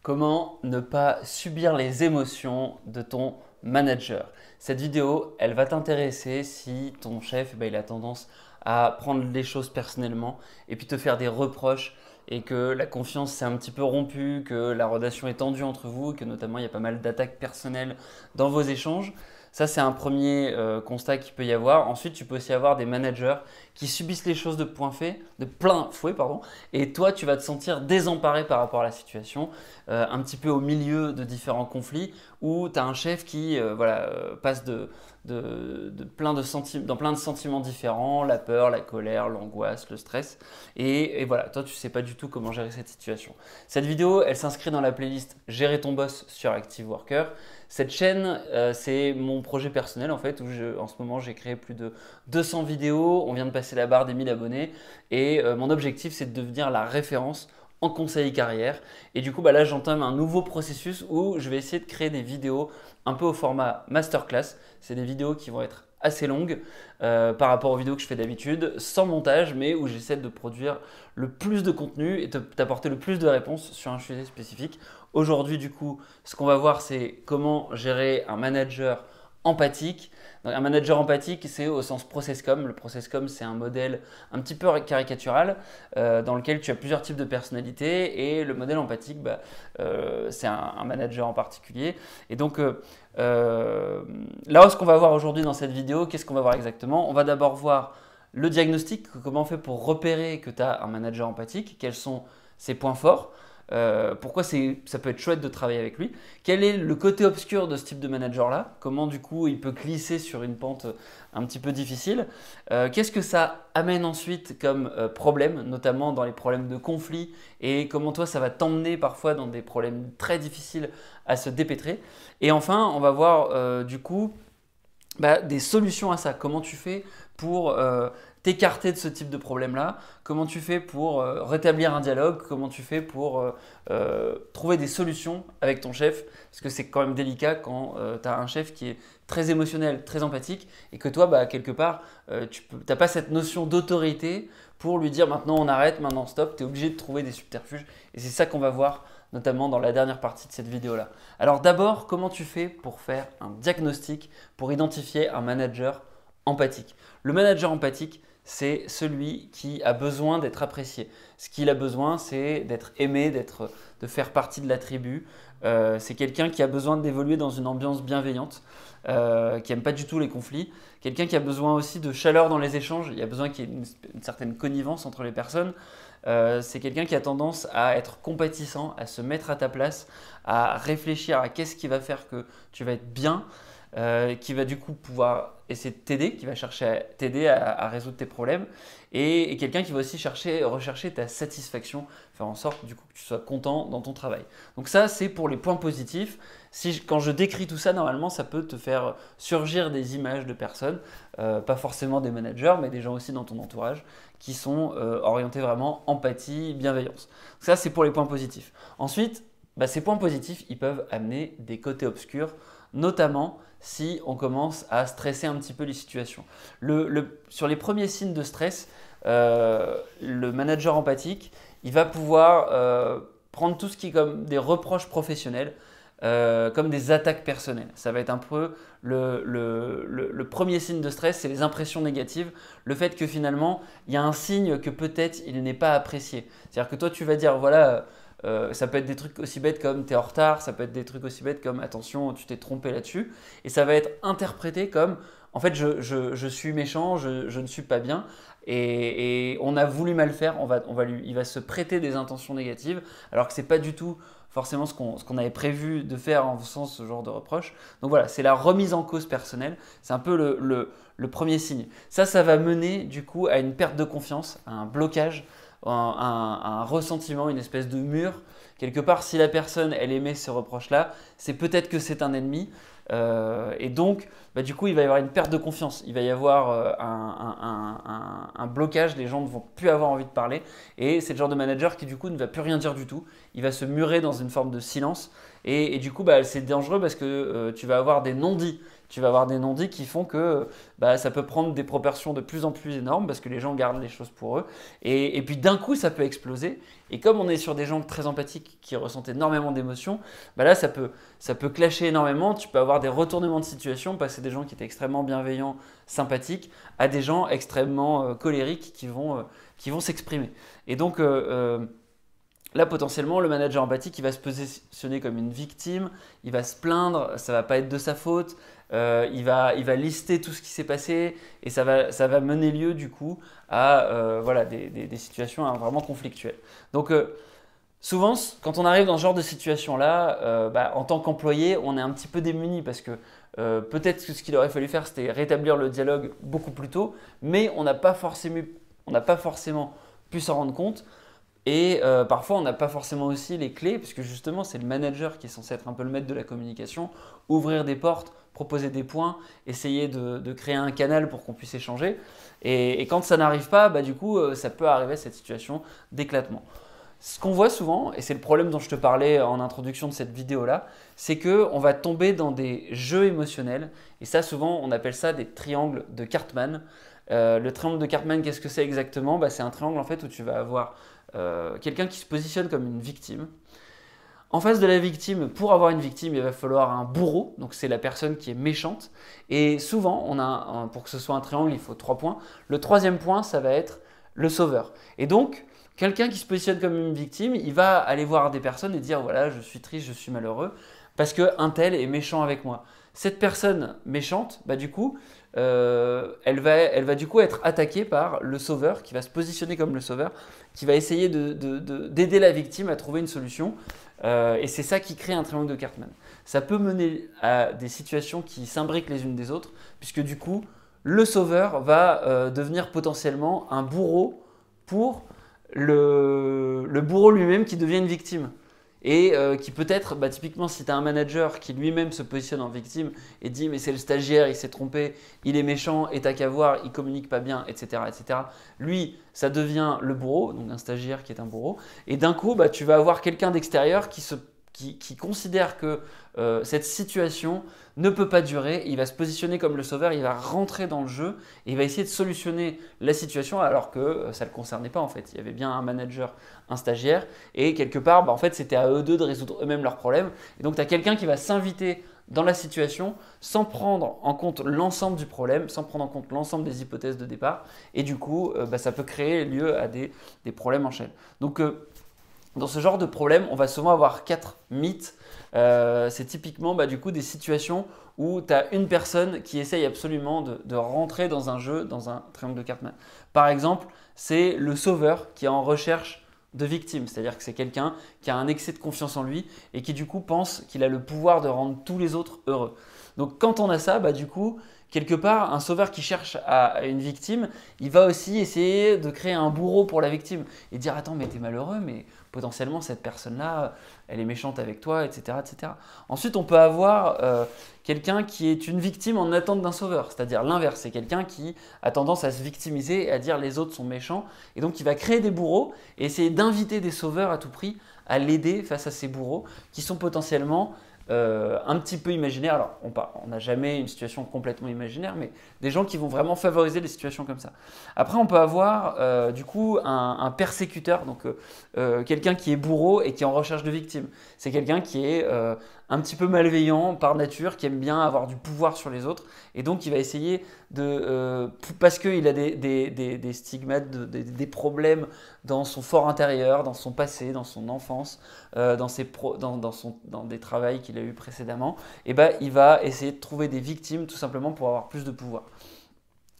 Comment ne pas subir les émotions de ton manager? Cette vidéo, elle va t'intéresser si ton chef, il a tendance à prendre les choses personnellement et puis te faire des reproches et que la confiance s'est un petit peu rompue, que la relation est tendue entre vous, que notamment il y a pas mal d'attaques personnelles dans vos échanges. Ça, c'est un premier constat qu'il peut y avoir. Ensuite, tu peux aussi avoir des managers qui subissent les choses de plein fouet, pardon, et toi, tu vas te sentir désemparé par rapport à la situation, un petit peu au milieu de différents conflits, où tu as un chef qui passe dans plein de sentiments différents, la peur, la colère, l'angoisse, le stress, et voilà, toi, tu ne sais pas du tout comment gérer cette situation. Cette vidéo, elle s'inscrit dans la playlist Gérer ton boss sur Active Worker. Cette chaîne, c'est mon projet personnel en fait, où en ce moment j'ai créé plus de 200 vidéos, on vient de passer la barre des 1000 abonnés et mon objectif c'est de devenir la référence en conseil carrière. Et du coup, là, j'entame un nouveau processus où je vais essayer de créer des vidéos un peu au format masterclass. C'est des vidéos qui vont être assez longues par rapport aux vidéos que je fais d'habitude, sans montage, mais où j'essaie de produire le plus de contenu et t'apporter le plus de réponses sur un sujet spécifique. Aujourd'hui, du coup, ce qu'on va voir, c'est comment gérer un manager empathique. Donc, un manager empathique, c'est au sens processcom. Le processcom, c'est un modèle un petit peu caricatural dans lequel tu as plusieurs types de personnalités et le modèle empathique, c'est un manager en particulier. Et donc, là, ce qu'on va voir aujourd'hui dans cette vidéo, qu'est-ce qu'on va voir exactement? On va d'abord voir le diagnostic, comment on fait pour repérer que tu as un manager empathique, quels sont ses points forts. Pourquoi ça peut être chouette de travailler avec lui? Quel est le côté obscur de ce type de manager-là? Comment du coup il peut glisser sur une pente un petit peu difficile? Qu'est-ce que ça amène ensuite comme problème, notamment dans les problèmes de conflit et comment toi ça va t'emmener parfois dans des problèmes très difficiles à se dépêtrer? Et enfin, on va voir du coup des solutions à ça. Comment tu fais pour t'écarter de ce type de problème-là? Comment tu fais pour rétablir un dialogue? Comment tu fais pour trouver des solutions avec ton chef? Parce que c'est quand même délicat quand tu as un chef qui est très émotionnel, très empathique et que toi, quelque part, tu n'as pas cette notion d'autorité pour lui dire maintenant on arrête, maintenant stop. Tu es obligé de trouver des subterfuges et c'est ça qu'on va voir notamment dans la dernière partie de cette vidéo-là. Alors d'abord, comment tu fais pour faire un diagnostic, pour identifier un manager empathique? Le manager empathique, c'est celui qui a besoin d'être apprécié. Ce qu'il a besoin, c'est d'être aimé, de faire partie de la tribu. C'est quelqu'un qui a besoin d'évoluer dans une ambiance bienveillante, qui n'aime pas du tout les conflits. Quelqu'un qui a besoin aussi de chaleur dans les échanges. Il y a besoin qu'il y ait une certaine connivence entre les personnes. C'est quelqu'un qui a tendance à être compatissant, à se mettre à ta place, à réfléchir à qu'est-ce qui va faire que tu vas être bien, qui va du coup pouvoir essayer de t'aider, qui va chercher à t'aider à résoudre tes problèmes, et quelqu'un qui va aussi rechercher ta satisfaction, faire en sorte du coup que tu sois content dans ton travail. Donc ça, c'est pour les points positifs. Quand je décris tout ça, normalement, ça peut te faire surgir des images de personnes, pas forcément des managers, mais des gens aussi dans ton entourage, qui sont orientés vraiment empathie, bienveillance. Donc ça, c'est pour les points positifs. Ensuite, ces points positifs, ils peuvent amener des côtés obscurs, notamment si on commence à stresser un petit peu les situations. Sur les premiers signes de stress, le manager empathique, il va pouvoir prendre tout ce qui est comme des reproches professionnels, comme des attaques personnelles. Ça va être un peu le premier signe de stress, c'est les impressions négatives, le fait que finalement, il y a un signe que peut-être il n'est pas apprécié. C'est-à-dire que toi, tu vas dire, voilà, ça peut être des trucs aussi bêtes comme tu es en retard, ça peut être des trucs aussi bêtes comme attention, tu t'es trompé là-dessus, et ça va être interprété comme en fait je suis méchant, je ne suis pas bien, et on a voulu mal faire, il va se prêter des intentions négatives, alors que c'est pas du tout forcément ce qu'on avait prévu de faire en faisant ce genre de reproche. Donc voilà, c'est la remise en cause personnelle, c'est un peu le premier signe. Ça va mener du coup à une perte de confiance, à un blocage, un ressentiment, une espèce de mur. Quelque part, si la personne, elle émet ces reproches-là, c'est peut-être que c'est un ennemi. Et donc, du coup, il va y avoir une perte de confiance. Il va y avoir un blocage. Les gens ne vont plus avoir envie de parler. Et c'est le genre de manager qui, du coup, ne va plus rien dire du tout. Il va se murer dans une forme de silence. Et du coup, c'est dangereux parce que tu vas avoir des non-dits. Tu vas avoir des non-dits qui font que ça peut prendre des proportions de plus en plus énormes parce que les gens gardent les choses pour eux. Et puis d'un coup, ça peut exploser. Et comme on est sur des gens très empathiques qui ressentent énormément d'émotions, là, ça peut clasher énormément. Tu peux avoir des retournements de situation, passer des gens qui étaient extrêmement bienveillants, sympathiques, à des gens extrêmement colériques qui vont s'exprimer. Et donc, là, potentiellement, le manager empathique, il va se positionner comme une victime, il va se plaindre, ça ne va pas être de sa faute, il va lister tout ce qui s'est passé et ça va mener lieu du coup à des situations vraiment conflictuelles. Donc souvent, quand on arrive dans ce genre de situation-là, en tant qu'employé, on est un petit peu démuni parce que peut-être que ce qu'il aurait fallu faire, c'était rétablir le dialogue beaucoup plus tôt, mais on n'a pas forcément pu s'en rendre compte. Et parfois, on n'a pas forcément aussi les clés, puisque justement, c'est le manager qui est censé être un peu le maître de la communication, ouvrir des portes, proposer des points, essayer de créer un canal pour qu'on puisse échanger. Et quand ça n'arrive pas, du coup, ça peut arriver à cette situation d'éclatement. Ce qu'on voit souvent, et c'est le problème dont je te parlais en introduction de cette vidéo-là, c'est qu'on va tomber dans des jeux émotionnels. Et ça, souvent, on appelle ça des triangles de Cartman. Le triangle de Cartman, qu'est-ce que c'est exactement? C'est un triangle en fait où tu vas avoir quelqu'un qui se positionne comme une victime. En face de la victime, pour avoir une victime, il va falloir un bourreau, donc c'est la personne qui est méchante. Et souvent, pour que ce soit un triangle, il faut 3 points. Le 3e point, ça va être le sauveur. Et donc, quelqu'un qui se positionne comme une victime, il va aller voir des personnes et dire voilà, je suis triste, je suis malheureux, parce qu'un tel est méchant avec moi. Cette personne méchante, du coup, elle va du coup être attaquée par le sauveur, qui va se positionner comme le sauveur, qui va essayer d'aider la victime à trouver une solution. Et c'est ça qui crée un triangle de Cartman. Ça peut mener à des situations qui s'imbriquent les unes des autres, puisque du coup, le sauveur va devenir potentiellement un bourreau pour le bourreau lui-même qui devient une victime. Et qui peut-être, typiquement si tu as un manager qui lui-même se positionne en victime et dit mais c'est le stagiaire, il s'est trompé, il est méchant et t'as qu'à voir, il communique pas bien, etc., etc. Lui, ça devient le bourreau, donc un stagiaire qui est un bourreau. Et d'un coup, tu vas avoir quelqu'un d'extérieur qui considère que cette situation ne peut pas durer, il va se positionner comme le sauveur, il va rentrer dans le jeu et il va essayer de solutionner la situation alors que ça ne le concernait pas en fait. Il y avait bien un manager, un stagiaire et quelque part en fait c'était à eux deux de résoudre eux-mêmes leurs problèmes. Et donc tu as quelqu'un qui va s'inviter dans la situation sans prendre en compte l'ensemble du problème, sans prendre en compte l'ensemble des hypothèses de départ et du coup ça peut créer lieu à des problèmes en chaîne. Donc dans ce genre de problème, on va souvent avoir 4 mythes. C'est typiquement du coup des situations où tu as une personne qui essaye absolument de rentrer dans un jeu, dans un triangle de Cartman. Par exemple, c'est le sauveur qui est en recherche de victime, c'est-à-dire que c'est quelqu'un qui a un excès de confiance en lui et qui du coup pense qu'il a le pouvoir de rendre tous les autres heureux. Donc quand on a ça, du coup, quelque part, un sauveur qui cherche à une victime, il va aussi essayer de créer un bourreau pour la victime et dire attends mais t'es malheureux, mais potentiellement cette personne-là, elle est méchante avec toi, etc., etc. Ensuite, on peut avoir quelqu'un qui est une victime en attente d'un sauveur, c'est-à-dire l'inverse, c'est quelqu'un qui a tendance à se victimiser et à dire les autres sont méchants, et donc il va créer des bourreaux et essayer d'inviter des sauveurs à tout prix à l'aider face à ces bourreaux qui sont potentiellement un petit peu imaginaires. Alors, on n'a jamais une situation complètement imaginaire, mais des gens qui vont vraiment favoriser des situations comme ça. Après, on peut avoir du coup un persécuteur, donc quelqu'un qui est bourreau et qui est en recherche de victimes. C'est quelqu'un qui est un petit peu malveillant par nature, qui aime bien avoir du pouvoir sur les autres, et donc il va essayer parce qu'il a des stigmates, des problèmes dans son fort intérieur, dans son passé, dans son enfance, dans des travails qu'il a eu précédemment, et il va essayer de trouver des victimes tout simplement pour avoir plus de pouvoir.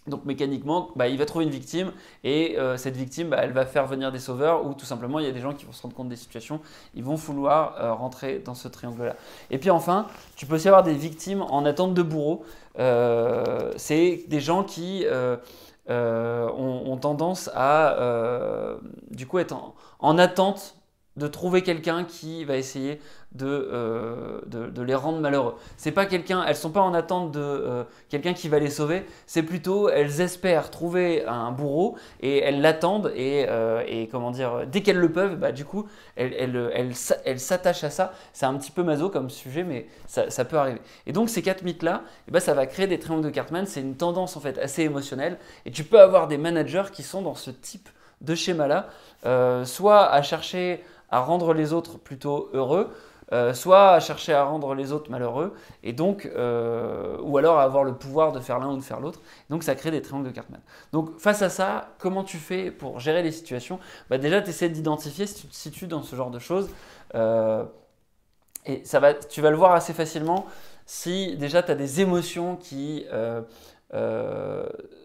Donc mécaniquement, il va trouver une victime et cette victime, elle va faire venir des sauveurs ou tout simplement il y a des gens qui vont se rendre compte des situations, ils vont vouloir rentrer dans ce triangle-là. Et puis enfin, tu peux aussi avoir des victimes en attente de bourreaux. C'est des gens qui ont tendance à du coup être en attente de trouver quelqu'un qui va essayer de les rendre malheureux. C'est pas quelqu'un, elles sont pas en attente de quelqu'un qui va les sauver, c'est plutôt elles espèrent trouver un bourreau et elles l'attendent et comment dire, dès qu'elles le peuvent, bah, du coup elles s'attachent à ça. C'est un petit peu maso comme sujet, mais ça peut arriver. Et donc ces 4 mythes-là, eh ben, ça va créer des triangles de Cartman, c'est une tendance en fait assez émotionnelle et tu peux avoir des managers qui sont dans ce type de schéma-là, soit à chercher à rendre les autres plutôt heureux, soit à chercher à rendre les autres malheureux, et donc, ou alors à avoir le pouvoir de faire l'un ou de faire l'autre. Donc ça crée des triangles de Cartman. Donc face à ça, comment tu fais pour gérer les situations? Bah, déjà, tu essaies d'identifier si tu te situes dans ce genre de choses, et tu vas le voir assez facilement si déjà tu as des émotions qui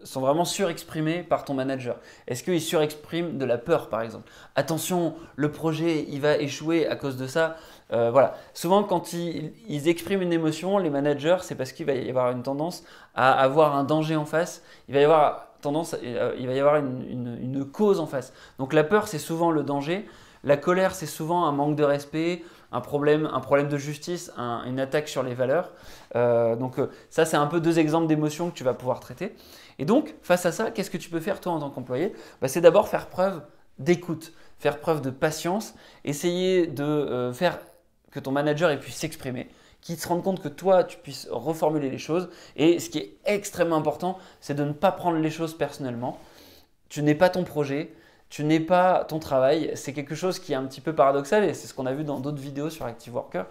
sont vraiment surexprimés par ton manager. Est-ce qu'il surexprime de la peur par exemple? Attention, le projet il va échouer à cause de ça. Voilà. Souvent quand ils expriment une émotion, les managers, c'est parce qu'il va y avoir une tendance à avoir un danger en face. Il va y avoir une cause en face. Donc la peur c'est souvent le danger. La colère c'est souvent un manque de respect, un problème de justice, une attaque sur les valeurs. Ça, c'est un peu 2 exemples d'émotions que tu vas pouvoir traiter. Et donc, face à ça, qu'est-ce que tu peux faire toi en tant qu'employé? Bah, c'est d'abord faire preuve d'écoute, faire preuve de patience, essayer de faire que ton manager puisse s'exprimer, qu'il se rende compte que toi, tu puisses reformuler les choses. Et ce qui est extrêmement important, c'est de ne pas prendre les choses personnellement. Tu n'es pas ton projet. Tu n'es pas ton travail, c'est quelque chose qui est un petit peu paradoxal et c'est ce qu'on a vu dans d'autres vidéos sur Active Worker.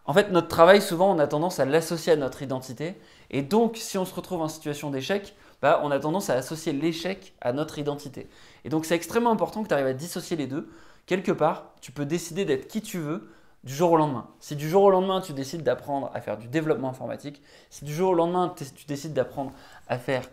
En fait, notre travail, souvent, on a tendance à l'associer à notre identité et donc, si on se retrouve en situation d'échec, bah, on a tendance à associer l'échec à notre identité. Et donc, c'est extrêmement important que tu arrives à dissocier les deux. Quelque part, tu peux décider d'être qui tu veux du jour au lendemain. Si du jour au lendemain, tu décides d'apprendre à faire du développement informatique, si du jour au lendemain, tu décides d'apprendre à faire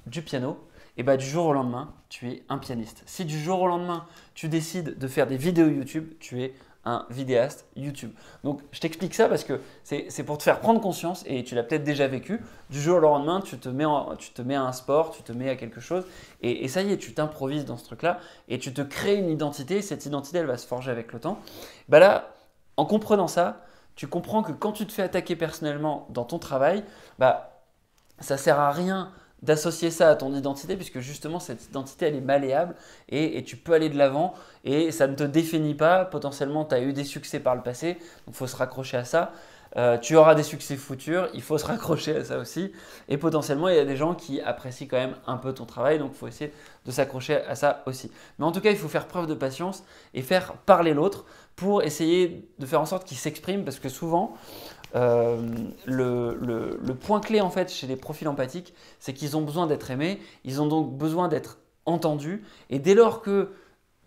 du piano, et bah, du jour au lendemain, tu es un pianiste. Si du jour au lendemain, tu décides de faire des vidéos YouTube, tu es un vidéaste YouTube. Donc, je t'explique ça parce que c'est pour te faire prendre conscience et tu l'as peut-être déjà vécu. Du jour au lendemain, tu te mets à un sport, tu te mets à quelque chose et ça y est, tu t'improvises dans ce truc-là et tu te crées une identité. Cette identité, elle va se forger avec le temps. Bah là, en comprenant ça, tu comprends que quand tu te fais attaquer personnellement dans ton travail, bah, ça sert à rien d'associer ça à ton identité puisque justement cette identité elle est malléable et tu peux aller de l'avant et ça ne te définit pas. Potentiellement tu as eu des succès par le passé, donc il faut se raccrocher à ça. Tu auras des succès futurs, il faut se raccrocher à ça aussi et potentiellement il y a des gens qui apprécient quand même un peu ton travail, donc il faut essayer de s'accrocher à ça aussi. Mais en tout cas il faut faire preuve de patience et faire parler l'autre pour essayer de faire en sorte qu'il s'exprime parce que souvent le point clé en fait chez les profils empathiques, c'est qu'ils ont besoin d'être aimés, ils ont donc besoin d'être entendus. Et dès lors que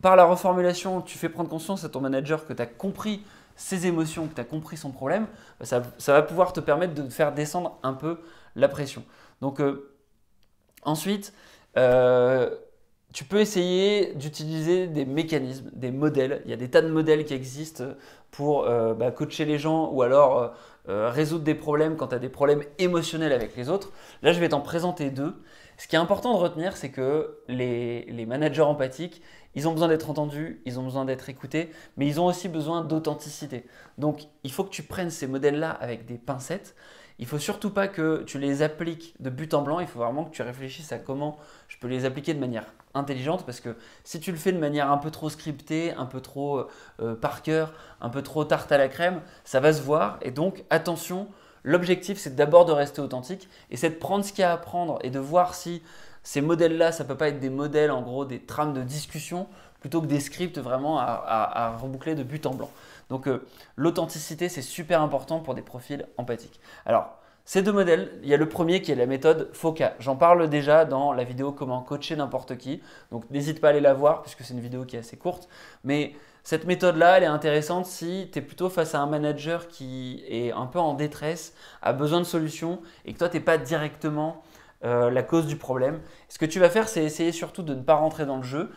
par la reformulation, tu fais prendre conscience à ton manager que tu as compris ses émotions, que tu as compris son problème, ça va pouvoir te permettre de faire descendre un peu la pression. Donc ensuite, tu peux essayer d'utiliser des mécanismes, des modèles. Il y a des tas de modèles qui existent pour coacher les gens ou alors résoudre des problèmes quand tu as des problèmes émotionnels avec les autres. Là, je vais t'en présenter 2. Ce qui est important de retenir, c'est que les managers empathiques, ils ont besoin d'être entendus, ils ont besoin d'être écoutés, mais ils ont aussi besoin d'authenticité. Donc, il faut que tu prennes ces modèles-là avec des pincettes. Il ne faut surtout pas que tu les appliques de but en blanc, il faut vraiment que tu réfléchisses à comment je peux les appliquer de manière intelligente parce que si tu le fais de manière un peu trop scriptée, un peu trop par cœur, un peu trop tarte à la crème, ça va se voir et donc attention, l'objectif c'est d'abord de rester authentique et c'est de prendre ce qu'il y a à prendre et de voir si ces modèles-là, ça ne peut pas être des modèles en gros, des trames de discussion plutôt que des scripts vraiment à reboucler de but en blanc. Donc l'authenticité, c'est super important pour des profils empathiques. Alors, ces 2 modèles, il y a le premier qui est la méthode FOCA. J'en parle déjà dans la vidéo comment coacher n'importe qui. Donc n'hésite pas à aller la voir puisque c'est une vidéo qui est assez courte. Mais cette méthode-là, elle est intéressante si tu es plutôt face à un manager qui est un peu en détresse, a besoin de solutions et que toi, tu n'es pas directement la cause du problème. Ce que tu vas faire, c'est essayer surtout de ne pas rentrer dans le jeu.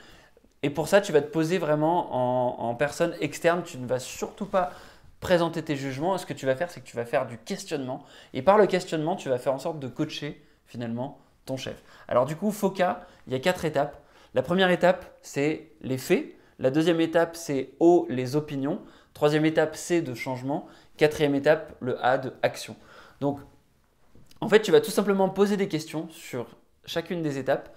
Et pour ça, tu vas te poser vraiment en personne externe. Tu ne vas surtout pas présenter tes jugements. Ce que tu vas faire, c'est que tu vas faire du questionnement. Et par le questionnement, tu vas faire en sorte de coacher finalement ton chef. Alors du coup, FOCA, il y a 4 étapes. La première étape, c'est les faits. La deuxième étape, c'est O, les opinions. Troisième étape, C de changement. Quatrième étape, le A de action. Donc, en fait, tu vas tout simplement poser des questions sur chacune des étapes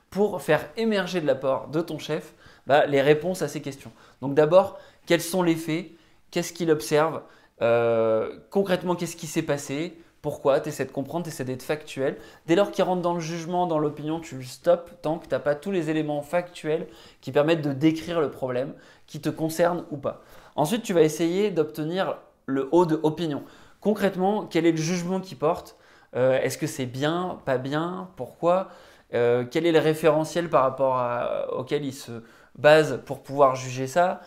pour faire émerger de la part de ton chef les réponses à ces questions. Donc d'abord, quels sont les faits? Qu'est-ce qu'il observe? Concrètement, qu'est-ce qui s'est passé? Pourquoi? Tu essaies de comprendre, tu essaies d'être factuel. Dès lors qu'il rentre dans le jugement, dans l'opinion, tu le stops tant que tu n'as pas tous les éléments factuels qui permettent de décrire le problème qui te concerne ou pas. Ensuite, tu vas essayer d'obtenir le haut de opinion. Concrètement, quel est le jugement qu'il porte? Est-ce que c'est bien, pas bien? Pourquoi? Quel est le référentiel par rapport auquel il se base pour pouvoir juger ça?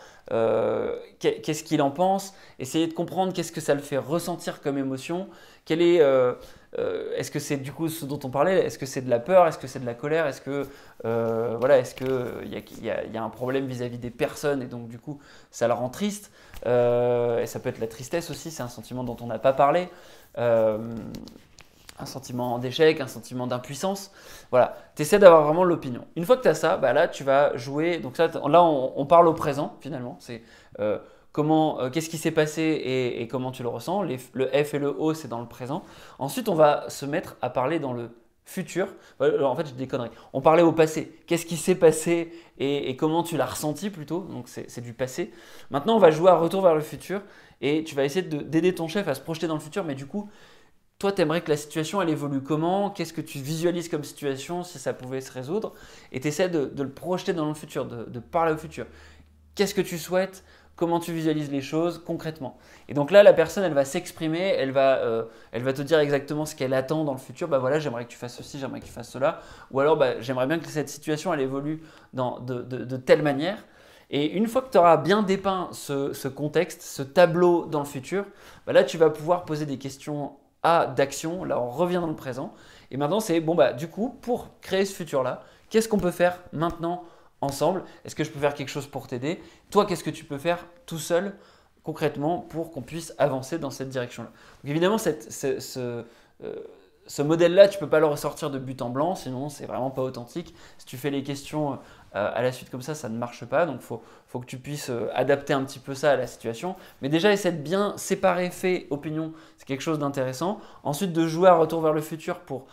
Qu'est-ce qu'il en pense? Essayer de comprendre qu'est-ce que ça le fait ressentir comme émotion. Est-ce que c'est du coup ce dont on parlait? Est-ce que c'est de la peur? Est-ce que c'est de la colère? Est-ce que il y a un problème vis-à-vis des personnes et donc du coup ça le rend triste? Et ça peut être la tristesse aussi, c'est un sentiment dont on n'a pas parlé. Un sentiment d'échec, un sentiment d'impuissance. Voilà, tu essaies d'avoir vraiment l'opinion. Une fois que tu as ça, là tu vas jouer. Donc ça, là on parle au présent finalement. C'est qu'est-ce qui s'est passé et comment tu le ressens. Le F et le O, c'est dans le présent. Ensuite, on va se mettre à parler dans le futur. Alors, en fait, je dis des conneries. On parlait au passé. Qu'est-ce qui s'est passé et comment tu l'as ressenti plutôt. Donc c'est du passé. Maintenant, on va jouer à retour vers le futur et tu vas essayer d'aider ton chef à se projeter dans le futur. Mais du coup, toi, tu aimerais que la situation, elle évolue comment? Qu'est-ce que tu visualises comme situation si ça pouvait se résoudre? Et tu essaies de le projeter dans le futur, de parler au futur. Qu'est-ce que tu souhaites? Comment tu visualises les choses concrètement? Et donc là, la personne, elle va s'exprimer, elle va te dire exactement ce qu'elle attend dans le futur. Voilà, j'aimerais que tu fasses ceci, j'aimerais que tu fasses cela. Ou alors, j'aimerais bien que cette situation, elle évolue de telle manière. Et une fois que tu auras bien dépeint ce contexte, ce tableau dans le futur, là, tu vas pouvoir poser des questions d'action. Là, on revient dans le présent. Et maintenant, c'est du coup, pour créer ce futur-là, qu'est-ce qu'on peut faire maintenant ensemble? Est-ce que je peux faire quelque chose pour t'aider? Toi, qu'est-ce que tu peux faire tout seul concrètement pour qu'on puisse avancer dans cette direction-là? Donc évidemment, ce modèle-là, tu ne peux pas le ressortir de but en blanc, sinon c'est vraiment pas authentique. Si tu fais les questions à la suite comme ça ne marche pas. Donc il faut que tu puisses adapter un petit peu ça à la situation. Mais déjà, essaie de bien séparer fait, opinion, c'est quelque chose d'intéressant. Ensuite, de jouer à retour vers le futur pour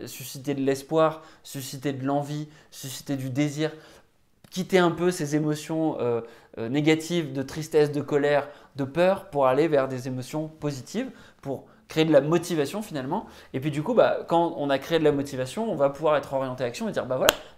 susciter de l'espoir, susciter de l'envie, susciter du désir, quitter un peu ces émotions négatives de tristesse, de colère, de peur pour aller vers des émotions positives, pour créer de la motivation finalement. Et puis du coup, quand on a créé de la motivation, on va pouvoir être orienté à l'action et dire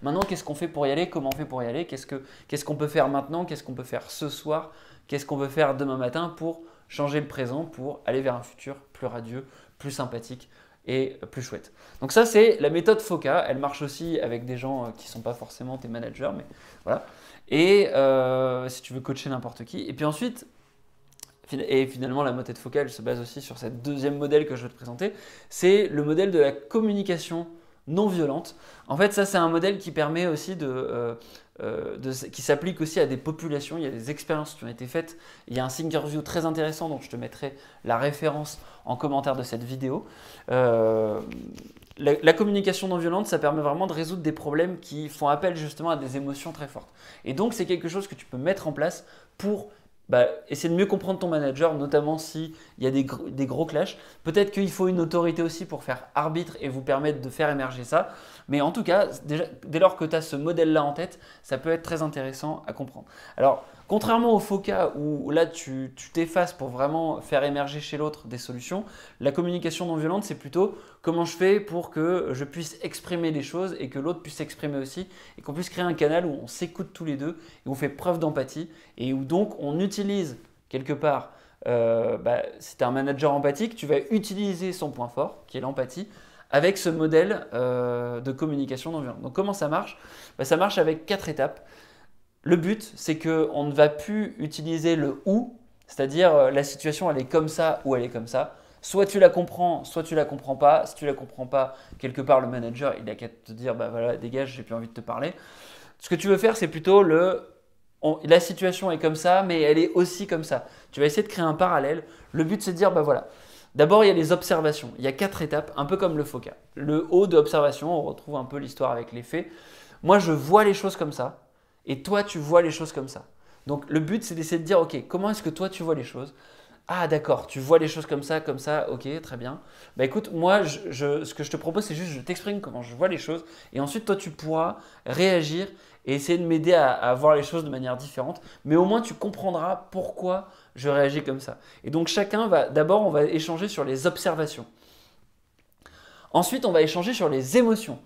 maintenant qu'est-ce qu'on fait pour y aller? Comment on fait pour y aller? Qu'est-ce qu'on peut faire maintenant? Qu'est-ce qu'on peut faire ce soir? Qu'est-ce qu'on peut faire demain matin pour changer le présent, pour aller vers un futur plus radieux, plus sympathique et plus chouette. Donc ça, c'est la méthode FOCA. Elle marche aussi avec des gens qui ne sont pas forcément tes managers, mais voilà. Et si tu veux coacher n'importe qui. Et puis ensuite, et finalement, la méthode FOCA, elle se base aussi sur ce deuxième modèle que je vais te présenter. C'est le modèle de la communication non violente. En fait, ça, c'est un modèle qui permet aussi qui s'applique aussi à des populations. Il y a des expériences qui ont été faites. Il y a un Thinkerview très intéressant, dont je te mettrai la référence en commentaire de cette vidéo. La communication non violente, ça permet vraiment de résoudre des problèmes qui font appel justement à des émotions très fortes. Et donc, c'est quelque chose que tu peux mettre en place pour essayer de mieux comprendre ton manager, notamment s'il y a des gros clashs. Peut-être qu'il faut une autorité aussi pour faire arbitre et vous permettre de faire émerger ça. Mais en tout cas, déjà, dès lors que tu as ce modèle-là en tête, ça peut être très intéressant à comprendre. Alors, contrairement au FOCA où là tu t'effaces pour vraiment faire émerger chez l'autre des solutions, la communication non violente, c'est plutôt comment je fais pour que je puisse exprimer les choses et que l'autre puisse s'exprimer aussi et qu'on puisse créer un canal où on s'écoute tous les deux et on fait preuve d'empathie et où donc on utilise quelque part, si tu es un manager empathique, tu vas utiliser son point fort qui est l'empathie avec ce modèle de communication non violente. Donc comment ça marche? Ça marche avec 4 étapes. Le but, c'est qu'on ne va plus utiliser le « ou », c'est-à-dire la situation elle est comme ça ou elle est comme ça. Soit tu la comprends, soit tu la comprends pas. Si tu la comprends pas, quelque part le manager il a qu'à te dire voilà, dégage, j'ai plus envie de te parler. Ce que tu veux faire, c'est plutôt la situation est comme ça, mais elle est aussi comme ça. Tu vas essayer de créer un parallèle. Le but, c'est de dire voilà. D'abord, il y a les observations. Il y a 4 étapes, un peu comme le FOCA. Le O de observation, on retrouve un peu l'histoire avec les faits. Moi, je vois les choses comme ça. et toi, tu vois les choses comme ça. Donc le but, c'est d'essayer de dire, ok, comment est-ce que toi, tu vois les choses? Ah d'accord, tu vois les choses comme ça, ok, très bien. Bah écoute, moi, ce que je te propose, c'est juste, je t'exprime comment je vois les choses, et ensuite, toi, tu pourras réagir et essayer de m'aider à voir les choses de manière différente, mais au moins, tu comprendras pourquoi je réagis comme ça. Et donc chacun va, d'abord, on va échanger sur les observations. Ensuite, on va échanger sur les émotions.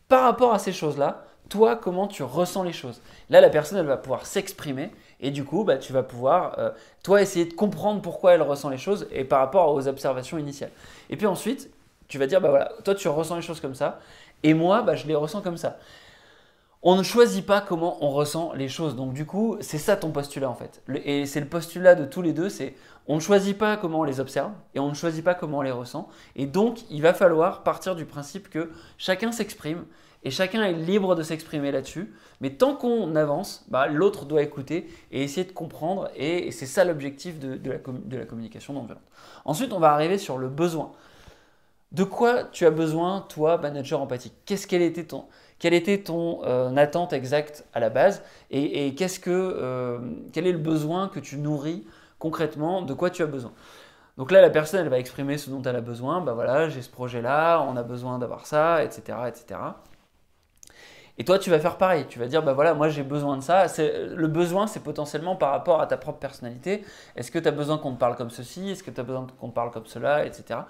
Par rapport à ces choses-là, toi, comment tu ressens les choses? Là, la personne, elle va pouvoir s'exprimer et du coup, bah, tu vas pouvoir, toi, essayer de comprendre pourquoi elle ressent les choses et par rapport aux observations initiales. Et puis ensuite, tu vas dire, bah voilà, toi, tu ressens les choses comme ça et moi, bah, je les ressens comme ça. On ne choisit pas comment on ressent les choses. Donc du coup, c'est ça ton postulat en fait. Et c'est le postulat de tous les deux, c'est on ne choisit pas comment on les observe et on ne choisit pas comment on les ressent. Et donc, il va falloir partir du principe que chacun s'exprime et chacun est libre de s'exprimer là-dessus. Mais tant qu'on avance, bah, l'autre doit écouter et essayer de comprendre. Et c'est ça l'objectif de la communication non violente. Ensuite, on va arriver sur le besoin. De quoi tu as besoin, toi, manager empathique? Quelle était ton attente exacte à la base et quel est le besoin que tu nourris concrètement? De quoi tu as besoin? Donc là, la personne, elle va exprimer ce dont elle a besoin. Bah voilà, j'ai ce projet-là, on a besoin d'avoir ça, etc., etc. Et toi, tu vas faire pareil. Tu vas dire, bah voilà, moi j'ai besoin de ça. Le besoin, c'est potentiellement par rapport à ta propre personnalité. Est-ce que tu as besoin qu'on te parle comme ceci? Est-ce que tu as besoin qu'on te parle comme cela, etc.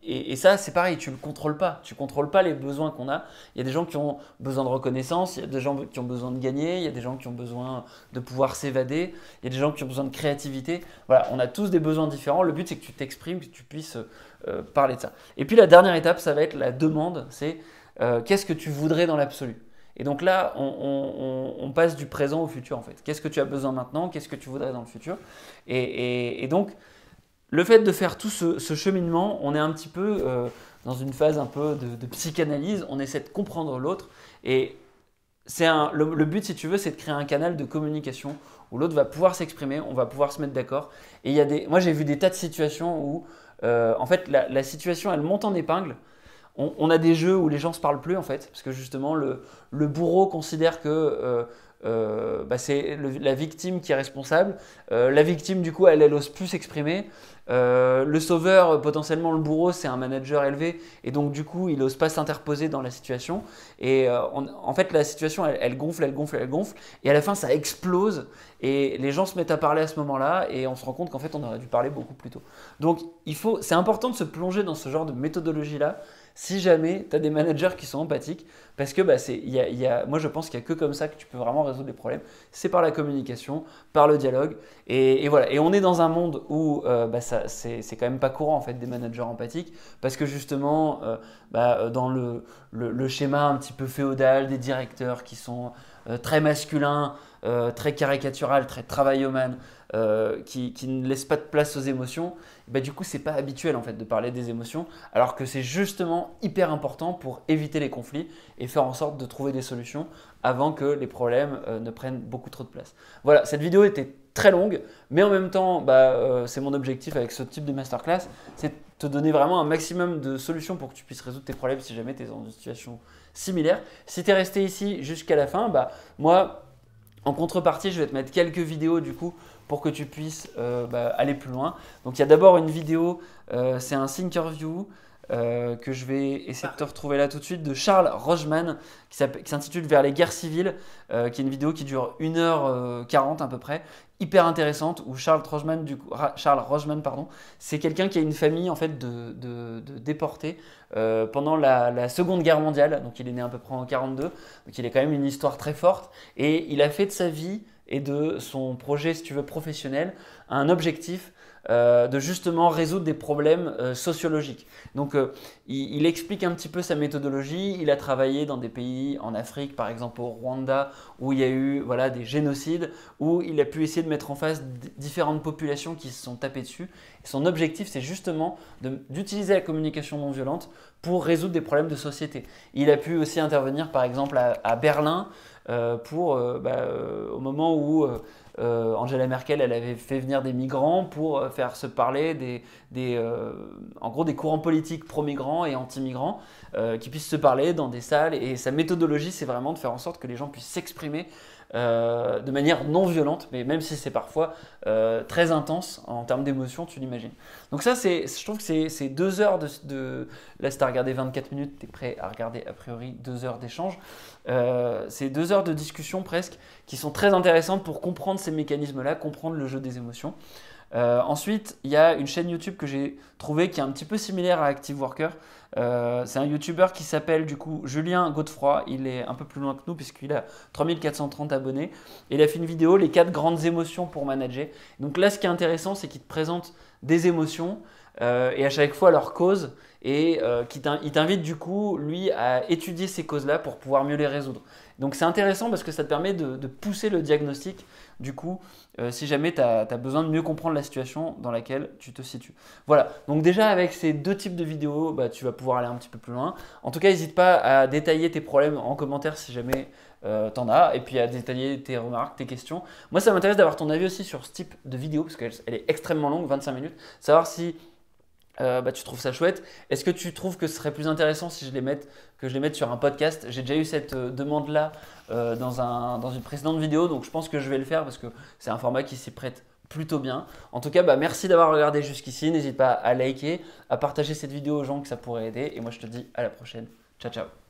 Et ça, c'est pareil, tu ne le contrôles pas. Tu ne contrôles pas les besoins qu'on a. Il y a des gens qui ont besoin de reconnaissance, il y a des gens qui ont besoin de gagner, il y a des gens qui ont besoin de pouvoir s'évader, il y a des gens qui ont besoin de créativité. Voilà, on a tous des besoins différents. Le but, c'est que tu t'exprimes, que tu puisses parler de ça. Et puis la dernière étape, ça va être la demande. C'est qu'est-ce que tu voudrais dans l'absolu? Et donc là, on passe du présent au futur en fait. Qu'est-ce que tu as besoin maintenant? Qu'est-ce que tu voudrais dans le futur? Et donc, le fait de faire tout ce cheminement, on est un petit peu dans une phase un peu de psychanalyse. On essaie de comprendre l'autre. Et le but, si tu veux, c'est de créer un canal de communication où l'autre va pouvoir s'exprimer, on va pouvoir se mettre d'accord. Et moi, j'ai vu des tas de situations où, en fait, la situation, elle monte en épingle. On a des jeux où les gens se parlent plus en fait, parce que justement le bourreau considère que bah, c'est la victime qui est responsable. La victime du coup elle ose plus s'exprimer. Le sauveur, potentiellement le bourreau, c'est un manager élevé et donc du coup il n'ose pas s'interposer dans la situation. Et en fait la situation elle gonfle, elle gonfle, elle gonfle et à la fin ça explose et les gens se mettent à parler à ce moment-là et on se rend compte qu'en fait on aurait dû parler beaucoup plus tôt. Donc c'est important de se plonger dans ce genre de méthodologie-là si jamais tu as des managers qui sont empathiques, parce que bah, moi je pense qu'il n'y a que comme ça que tu peux vraiment résoudre les problèmes, c'est par la communication, par le dialogue, et voilà. Et on est dans un monde où bah, c'est quand même pas courant en fait des managers empathiques, parce que justement dans le schéma un petit peu féodal des directeurs qui sont très masculins, très caricatural, très travailloman, qui ne laisse pas de place aux émotions, bah, du coup c'est pas habituel en fait de parler des émotions, alors que c'est justement hyper important pour éviter les conflits et faire en sorte de trouver des solutions avant que les problèmes ne prennent beaucoup trop de place. Voilà, cette vidéo était très longue, mais en même temps, c'est mon objectif avec ce type de masterclass, c'est de te donner vraiment un maximum de solutions pour que tu puisses résoudre tes problèmes si jamais tu es dans une situation similaire. Si tu es resté ici jusqu'à la fin, moi, en contrepartie, je vais te mettre quelques vidéos du coup pour que tu puisses aller plus loin. Donc il y a d'abord une vidéo, c'est un Thinkerview que je vais essayer de te retrouver là tout de suite, de Charles Rojman qui s'intitule Vers les guerres civiles, qui est une vidéo qui dure 1h40 à peu près, hyper intéressante, où Charles Rojman, c'est quelqu'un qui a une famille en fait de déportés pendant la Seconde Guerre mondiale, donc il est né à peu près en 1942, donc il a quand même une histoire très forte, et il a fait de sa vie et de son projet, si tu veux, professionnel, un objectif de justement résoudre des problèmes sociologiques. Donc il explique un petit peu sa méthodologie, il a travaillé dans des pays en Afrique, par exemple au Rwanda, où il y a eu des génocides, où il a pu essayer de mettre en face différentes populations qui se sont tapées dessus. Et son objectif, c'est justement d'utiliser la communication non violente pour résoudre des problèmes de société. Il a pu aussi intervenir par exemple à Berlin, au moment où Angela Merkel elle avait fait venir des migrants pour faire se parler en gros des courants politiques pro-migrants et anti-migrants qui puissent se parler dans des salles. Et sa méthodologie, c'est vraiment de faire en sorte que les gens puissent s'exprimer de manière non violente, mais même si c'est parfois très intense en termes d'émotion, tu l'imagines. Donc ça, je trouve que c'est 2 heures là, si tu as regardé 24 minutes, tu es prêt à regarder a priori 2 heures d'échange. C'est 2 heures de discussion presque qui sont très intéressantes pour comprendre ces mécanismes-là, comprendre le jeu des émotions. Ensuite, il y a une chaîne YouTube que j'ai trouvée qui est un petit peu similaire à Active Worker. C'est un YouTuber qui s'appelle du coup Julien Godefroy. Il est un peu plus loin que nous puisqu'il a 3430 abonnés. Et il a fait une vidéo, les 4 grandes émotions pour manager. Donc là, ce qui est intéressant, c'est qu'il te présente des émotions et à chaque fois leur cause. Et il t'invite du coup, lui, à étudier ces causes-là pour pouvoir mieux les résoudre. Donc c'est intéressant parce que ça te permet de pousser le diagnostic, du coup, si jamais tu as besoin de mieux comprendre la situation dans laquelle tu te situes. Voilà, donc déjà avec ces 2 types de vidéos, bah, tu vas pouvoir aller un petit peu plus loin. En tout cas, n'hésite pas à détailler tes problèmes en commentaire si jamais tu en as, et puis à détailler tes remarques, tes questions. Moi, ça m'intéresse d'avoir ton avis aussi sur ce type de vidéo, parce qu'elle est extrêmement longue, 25 minutes. Savoir si bah, tu trouves ça chouette. Est-ce que tu trouves que ce serait plus intéressant si que je les mette sur un podcast? J'ai déjà eu cette demande-là dans une précédente vidéo, donc je pense que je vais le faire parce que c'est un format qui s'y prête plutôt bien. En tout cas, bah, merci d'avoir regardé jusqu'ici. N'hésite pas à liker, à partager cette vidéo aux gens que ça pourrait aider. Et moi, je te dis à la prochaine. Ciao, ciao.